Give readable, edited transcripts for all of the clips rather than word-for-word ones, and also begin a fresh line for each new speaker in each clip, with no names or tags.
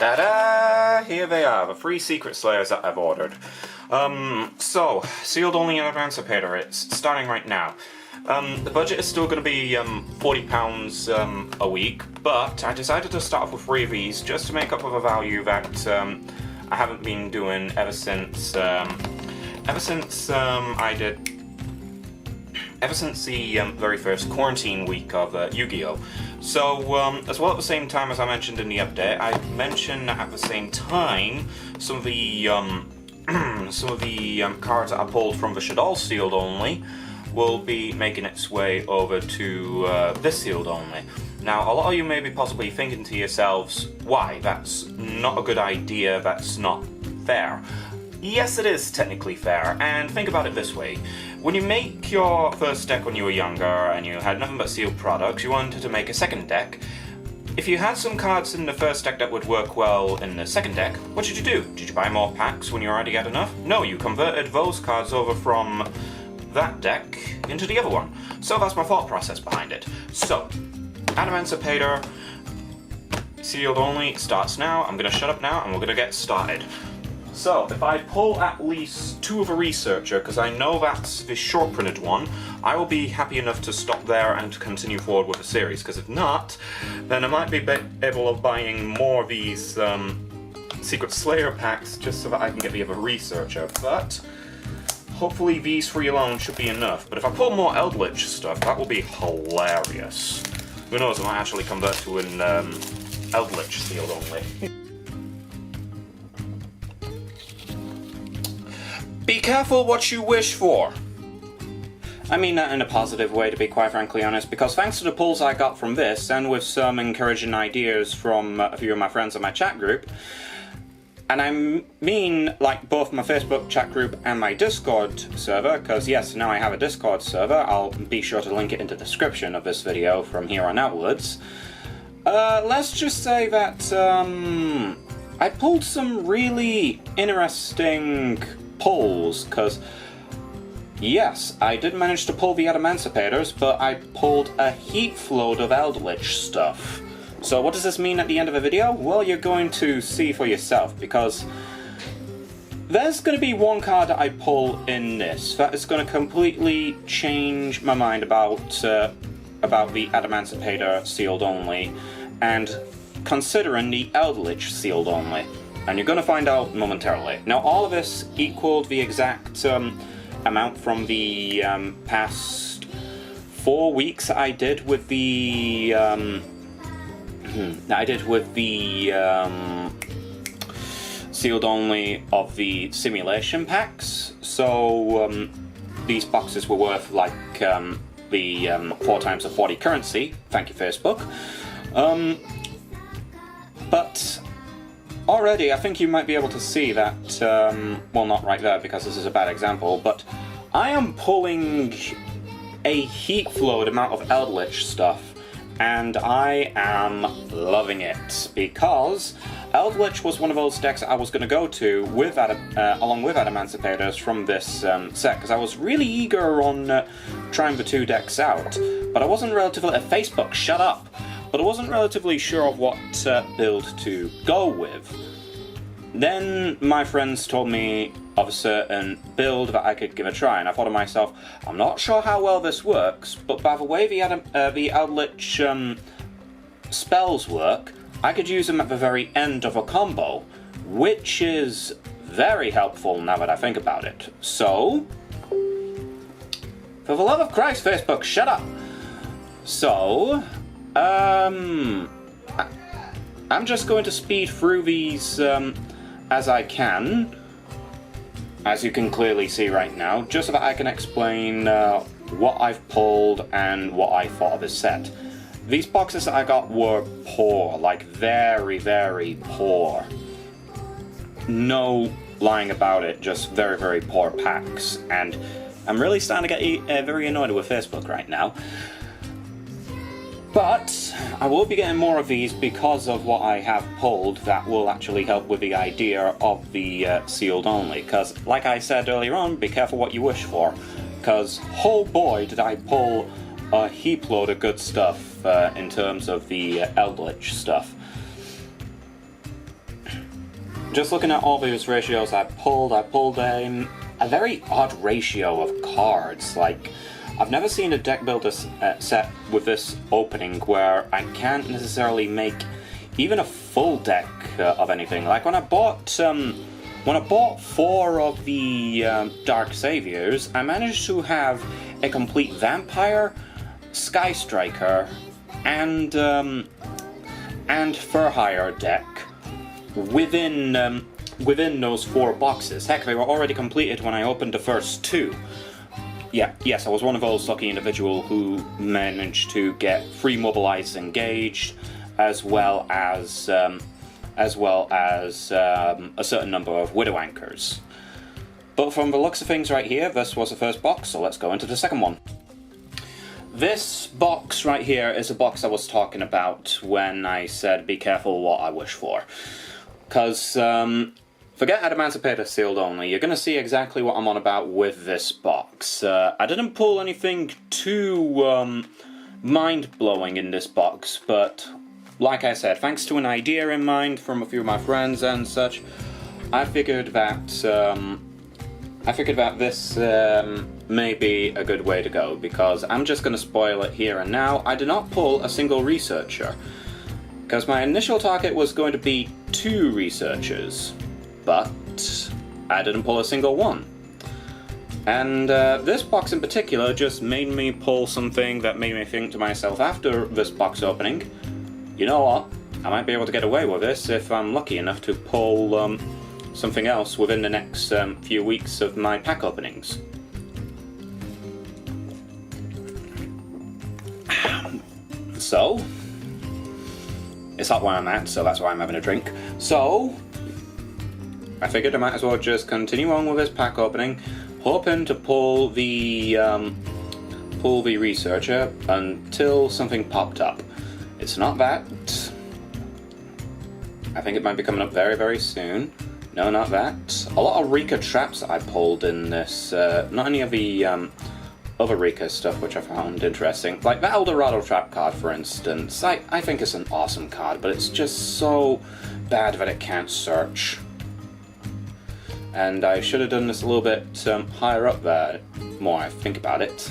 Ta-da! Here they are, the 3 Secret Slayers that I've ordered. So, sealed only in Emancipator, it's starting right now. The budget is still going to be £40 a week, but I decided to start off with 3 of these just to make up for the value that I haven't been doing ever since the very first quarantine week of Yu-Gi-Oh! So, as well at the same time as I mentioned in the update, I mentioned at the same time some of the cards that I pulled from the Shaddoll sealed only will be making its way over to this sealed only. Now, a lot of you may be possibly thinking to yourselves, why? That's not a good idea, that's not fair. Yes, it is technically fair, and think about it this way. When you make your first deck when you were younger and you had nothing but sealed products, you wanted to make a second deck. If you had some cards in the first deck that would work well in the second deck, what did you do? Did you buy more packs when you already had enough? No, you converted those cards over from that deck into the other one. So that's my thought process behind it. So, Emancipator sealed only starts now. I'm gonna shut up now and we're gonna get started. So, if I pull at least 2 of a researcher, because I know that's the short printed one, I will be happy enough to stop there and to continue forward with the series, because if not, then I might be able of buying more of these Secret Slayer packs just so that I can get the other researcher, but hopefully these 3 alone should be enough. But if I pull more Eldritch stuff, that will be hilarious. Who knows, I might actually convert to an Eldritch sealed only. Be careful what you wish for. I mean that in a positive way, to be quite frankly honest, because thanks to the pulls I got from this, and with some encouraging ideas from a few of my friends in my chat group, and I mean like both my Facebook chat group and my Discord server, because yes, now I have a Discord server, I'll be sure to link it in the description of this video from here on outwards. Let's just say that I pulled some really interesting pulls, because yes, I did manage to pull the Emancipators, but I pulled a heap load of Eldritch stuff. So what does this mean at the end of the video? Well, you're going to see for yourself, because there's going to be one card that I pull in this that is going to completely change my mind about the Emancipator sealed only, and considering the Eldritch sealed only. And you're going to find out momentarily. Now, all of this equaled the exact amount from the past 4 weeks I did with the sealed only of the simulation packs. So these boxes were worth like the 4 times the 40 currency. Thank you, Facebook. But already, I think you might be able to see that, well, not right there because this is a bad example, but I am pulling a heap load amount of Eldritch stuff, and I am loving it, because Eldritch was one of those decks I was going to go to with along with Emancipators from this set, because I was really eager on trying the 2 decks out, but I wasn't relatively... Facebook, shut up! But I wasn't relatively sure of what build to go with. Then my friends told me of a certain build that I could give a try, and I thought to myself, I'm not sure how well this works, but by the way the Eldritch spells work, I could use them at the very end of a combo, which is very helpful now that I think about it. So, for the love of Christ, Facebook, shut up! So, I'm just going to speed through these as I can, as you can clearly see right now, just so that I can explain what I've pulled and what I thought of this set. These boxes that I got were poor, like very, very poor. No lying about it, just very, very poor packs, and I'm really starting to get very annoyed with Facebook right now. But I will be getting more of these because of what I have pulled that will actually help with the idea of the sealed only. Because, like I said earlier on, be careful what you wish for. Because, oh boy, did I pull a heap load of good stuff in terms of the Eldritch stuff.
just looking at all these ratios I pulled a very odd ratio of cards. Like, I've never seen a deck builder set with this opening where I can't necessarily make even a full deck of anything. Like when I bought 4 of the Dark Saviors, I managed to have a complete Vampire, Sky Striker, and For Hire deck within those 4 boxes. Heck, they were already completed when I opened the first 2. Yes, I was one of those lucky individuals who managed to get free Mobilized Engaged, as well as a certain number of Widow Anchors. But from the looks of things right here, this was the first box, so let's go into the second one. This box right here is a box I was talking about when I said be careful what I wish for. Because, forget Adamantipator sealed only, you're going to see exactly what I'm on about with this box. I didn't pull anything too mind-blowing in this box, but like I said, thanks to an idea in mind from a few of my friends and such, I figured that this may be a good way to go, because I'm just going to spoil it here and now. I did not pull a single researcher, because my initial target was going to be 2 researchers, but I didn't pull a single one. And this box in particular just made me pull something that made me think to myself after this box opening, you know what, I might be able to get away with this if I'm lucky enough to pull something else within the next few weeks of my pack openings. So, it's hot where I'm at, so that's why I'm having a drink. So, I figured I might as well just continue on with this pack opening, hoping to pull the researcher until something popped up. It's not that. I think it might be coming up very, very soon. No, not that. A lot of Rika traps I pulled in this. Not any of the other Rika stuff which I found interesting. Like the Eldorado trap card, for instance. I think it's an awesome card, but it's just so bad that it can't search. And I should have done this a little bit higher up there, more I think about it.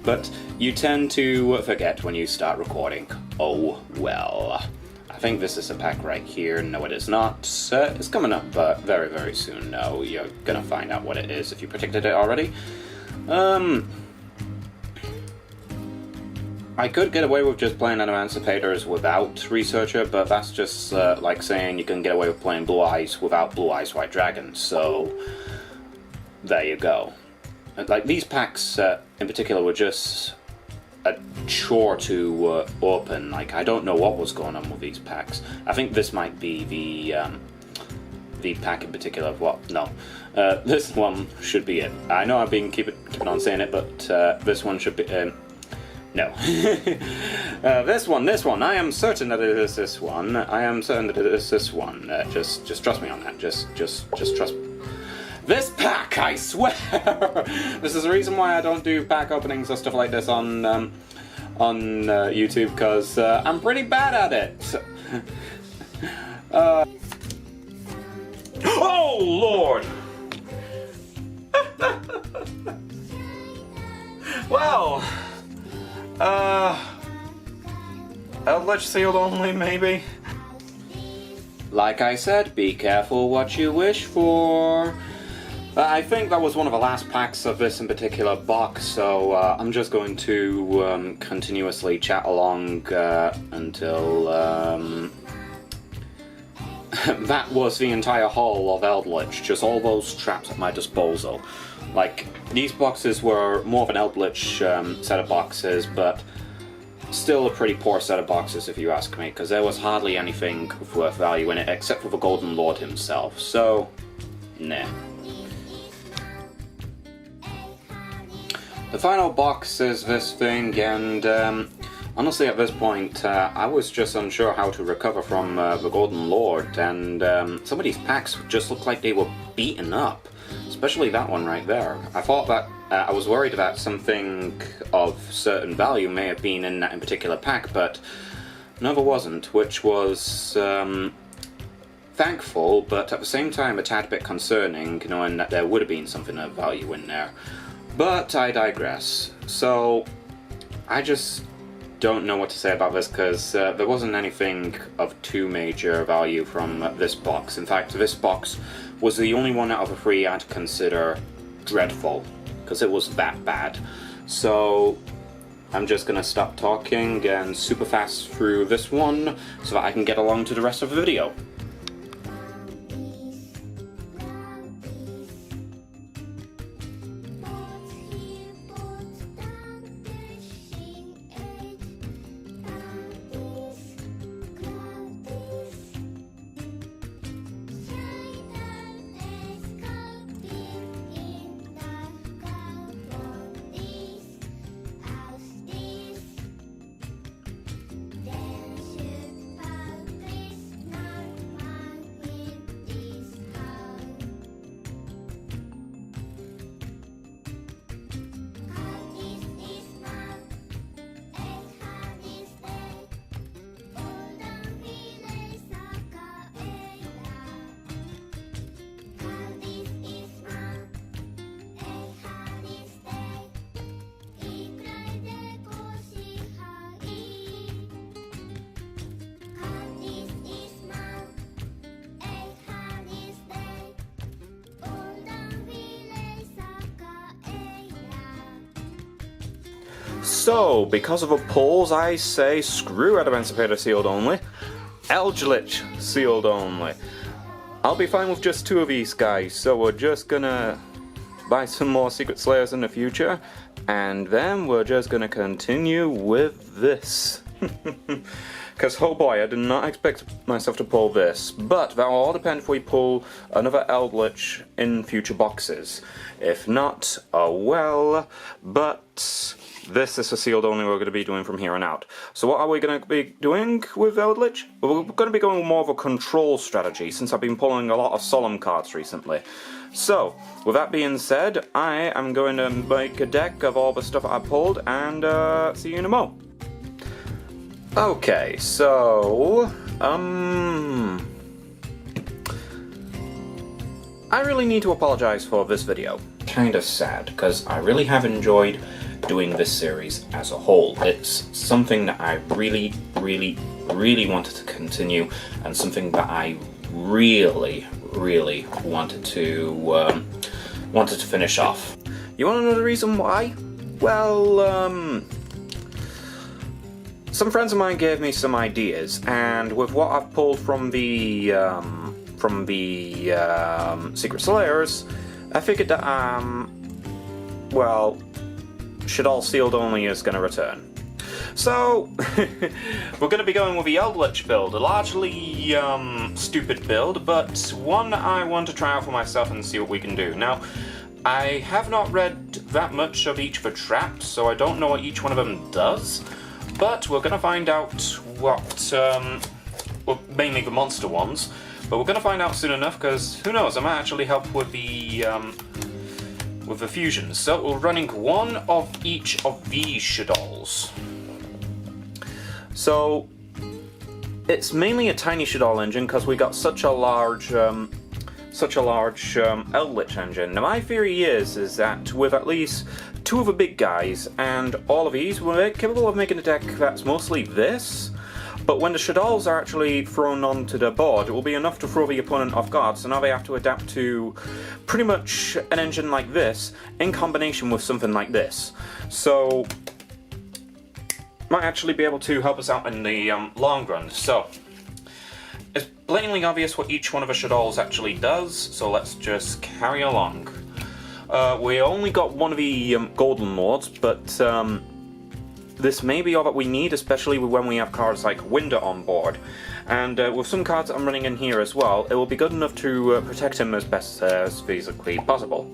But you tend to forget when you start recording. Oh well. I think this is a pack right here. No, it is not. It's coming up very, very soon. No, you're gonna find out what it is if you predicted it already. I could get away with just playing Emancipators without Researcher, but that's just like saying you can get away with playing Blue Eyes without Blue Eyes White Dragon, so there you go. Like, these packs in particular were just a chore to open. Like, I don't know what was going on with these packs. I think this might be the pack in particular. What? No. This one should be it. I know I've been keeping on saying it, but this one should be... no. This one. I am certain that it is this one. I am certain that it is this one. Just trust me on that. Just trust me. This pack, I swear! This is the reason why I don't do pack openings or stuff like this on YouTube, because I'm pretty bad at it.
Oh, Lord! Well, outlet sealed only, maybe?
Like I said, be careful what you wish for. I think that was one of the last packs of this in particular box, so I'm just going to continuously chat along until that was the entire haul of Eldritch, just all those traps at my disposal. Like, these boxes were more of an Eldritch set of boxes, but still a pretty poor set of boxes if you ask me, because there was hardly anything of worth value in it except for the Golden Lord himself, so nah. The final box is this thing, and honestly at this point I was just unsure how to recover from the Golden Lord, and some of these packs just looked like they were beaten up, especially that one right there. I thought that I was worried that something of certain value may have been in that in particular pack, but no, there wasn't, which was thankful, but at the same time a tad bit concerning, knowing that there would have been something of value in there. But I digress. So, I just don't know what to say about this, because there wasn't anything of too major value from this box. In fact, this box was the only one out of the three I'd consider dreadful, because it was that bad. So I'm just gonna stop talking and super fast through this one so that I can get along to the rest of the video. So, because of the polls, I say screw Emancipator sealed only, Eldritch sealed only. I'll be fine with just two of these guys, so we're just gonna buy some more Secret Slayers in the future, and then we're just gonna continue with this. Because, oh boy, I did not expect myself to pull this, but that will all depend if we pull another Eldritch in future boxes. If not, oh well, but this is a sealed only we're going to be doing from here on out. So what are we going to be doing with Eldritch? Well, we're going to be going with more of a control strategy, since I've been pulling a lot of solemn cards recently. So, with that being said, I am going to make a deck of all the stuff I pulled, and see you in a mo. Okay, so, I really need to apologize for this video. Kinda sad, because I really have enjoyed doing this series as a whole. It's something that I really wanted to continue, and something that I really wanted to finish off. You want to know the reason why? Well, some friends of mine gave me some ideas, and with what I've pulled from the Secret Slayers, I figured that well, Shaddoll sealed only is going to return. So, we're going to be going with the Eldritch build, a largely stupid build, but one I want to try out for myself and see what we can do. Now, I have not read that much of each of the traps, so I don't know what each one of them does, but we're going to find out what, well, mainly the monster ones, but we're going to find out soon enough, because who knows, I might actually help with the fusions. So we're running one of each of these Shaddolls. So it's mainly a tiny Shaddoll engine because we got such a large Eldritch engine. Now my theory is that with at least two of the big guys and all of these, we're capable of making a deck that's mostly this. But when the Shaddolls are actually thrown onto the board, it will be enough to throw the opponent off guard, so now they have to adapt to pretty much an engine like this, in combination with something like this. So, might actually be able to help us out in the long run. So, it's blatantly obvious what each one of the Shaddolls actually does, so let's just carry along. We only got one of the Golden Lords, but this may be all that we need, especially when we have cards like Winder on board. And with some cards I'm running in here as well, it will be good enough to protect him as best as physically possible.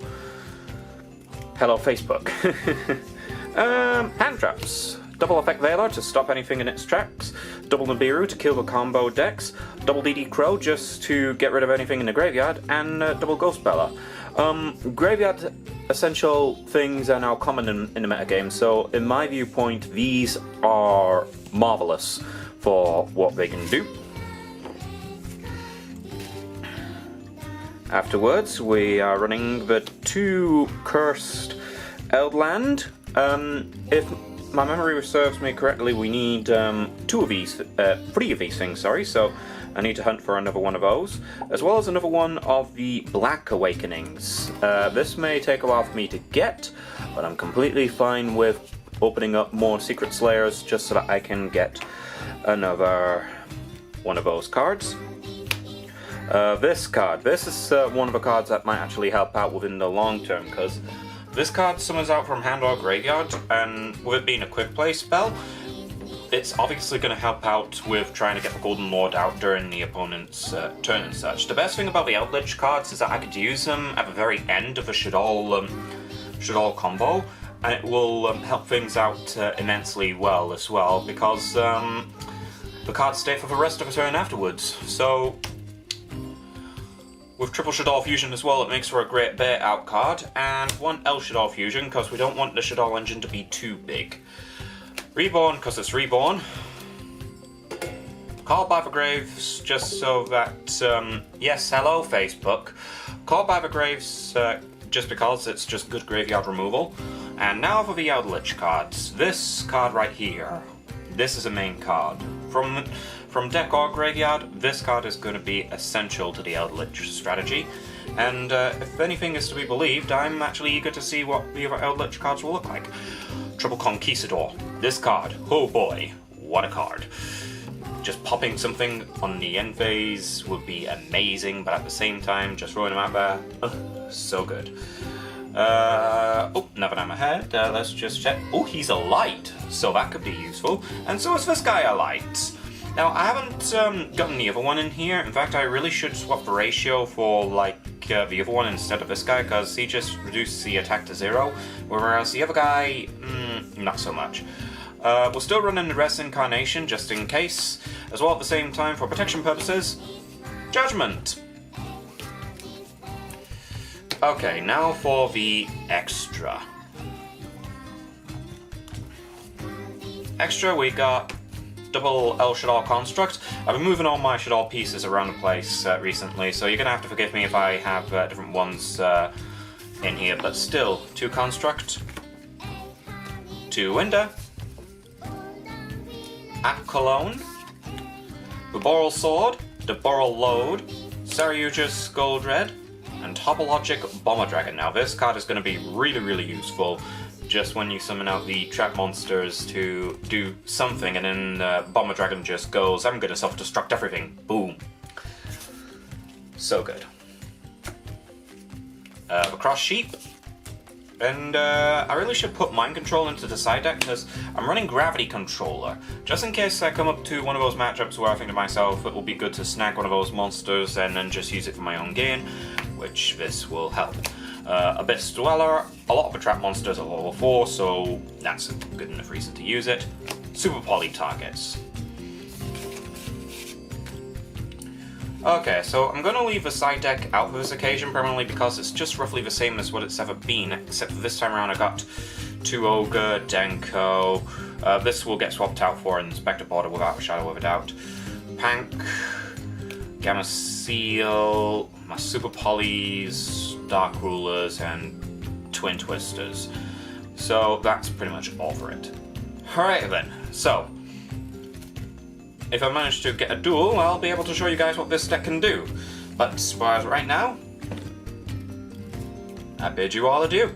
Hello, Facebook. Hand traps. Double Effect Veiler to stop anything in its tracks. Double Nibiru to kill the combo decks. Double DD Crow just to get rid of anything in the graveyard. And double Ghost Beller. Graveyard essential things are now common in the metagame, so in my viewpoint, these are marvelous for what they can do.
Afterwards, we are running the 2 Cursed Eldland. If my memory serves me correctly, we need 3 of these things, sorry, so I need to hunt for another one of those, as well as another one of the Black Awakenings. This may take a while for me to get, but I'm completely fine with opening up more Secret Slayers just so that I can get another one of those cards. This card. This is one of the cards that might actually help out within the long term, because this card summons out from hand or graveyard, and with it being a quick play spell, it's obviously going to help out with trying to get the Golden Lord out during the opponent's turn and such. The best thing about the Outlich cards is that I could use them at the very end of a Shaddoll combo, and it will help things out immensely well as well, because the cards stay for the rest of the turn afterwards. So with triple Shaddoll Fusion as well, it makes for a great bait out card, and 1 L Shaddoll Fusion because we don't want the Shaddoll engine to be too big. Reborn because it's reborn. Called by the Graves just so that, yes, hello Facebook. Called by the Graves just because it's just good graveyard removal. And now for the Outlich cards. This card right here. This is a main card. From deck or graveyard, this card is going to be essential to the Eldritch strategy, and if anything is to be believed, I'm actually eager to see what the other Eldritch cards will look like. Triple Conquistador. This card, oh boy, what a card. Just popping something on the end phase would be amazing, but at the same time, just throwing them out there, so good. Oh, never mind my head. Let's just check. Oh, he's a light, so that could be useful. And so is this guy a light. Now, I haven't gotten the other one in here. In fact, I really should swap the ratio for, like, the other one instead of this guy, because he just reduces the attack to 0, whereas the other guy, not so much. We'll still run in the Rest Incarnation, just in case, as well at the same time, for protection purposes, Judgment! Okay, now for the extra. Extra, we got double El Shaddoll Construct. I've been moving all my Shaddoll pieces around the place recently, so you're going to have to forgive me if I have different ones in here, but still, 2 Construct, 2 Winder, At Cologne, the Boral Sword, the Boral Load, Saryuja's Gold Red, and Topologic Bomber Dragon. Now this card is going to be really useful just when you summon out the trap monsters to do something, and then Bomber Dragon just goes, I'm gonna self-destruct everything. Boom. So good. The Cross Sheep. And I really should put Mind Control into the side deck, because I'm running Gravity Controller. Just in case I come up to one of those matchups where I think to myself, it will be good to snag one of those monsters and then just use it for my own gain, which this will help. Abyss Dweller, a lot of the trap monsters are level 4, so that's a good enough reason to use it. Super Poly targets. Okay, so I'm going to leave the side deck out for this occasion, primarily because it's just roughly the same as what it's ever been, except for this time around I got 2 Ogre, Denko. This will get swapped out for an Inspector Border without a shadow of a doubt. Pank, Gamma Seal, my Super Polys, Dark Rulers, and Twin Twisters. So that's pretty much all for it. Alright then, so if I manage to get a duel, I'll be able to show you guys what this deck can do. But as far as right now, I bid you all adieu.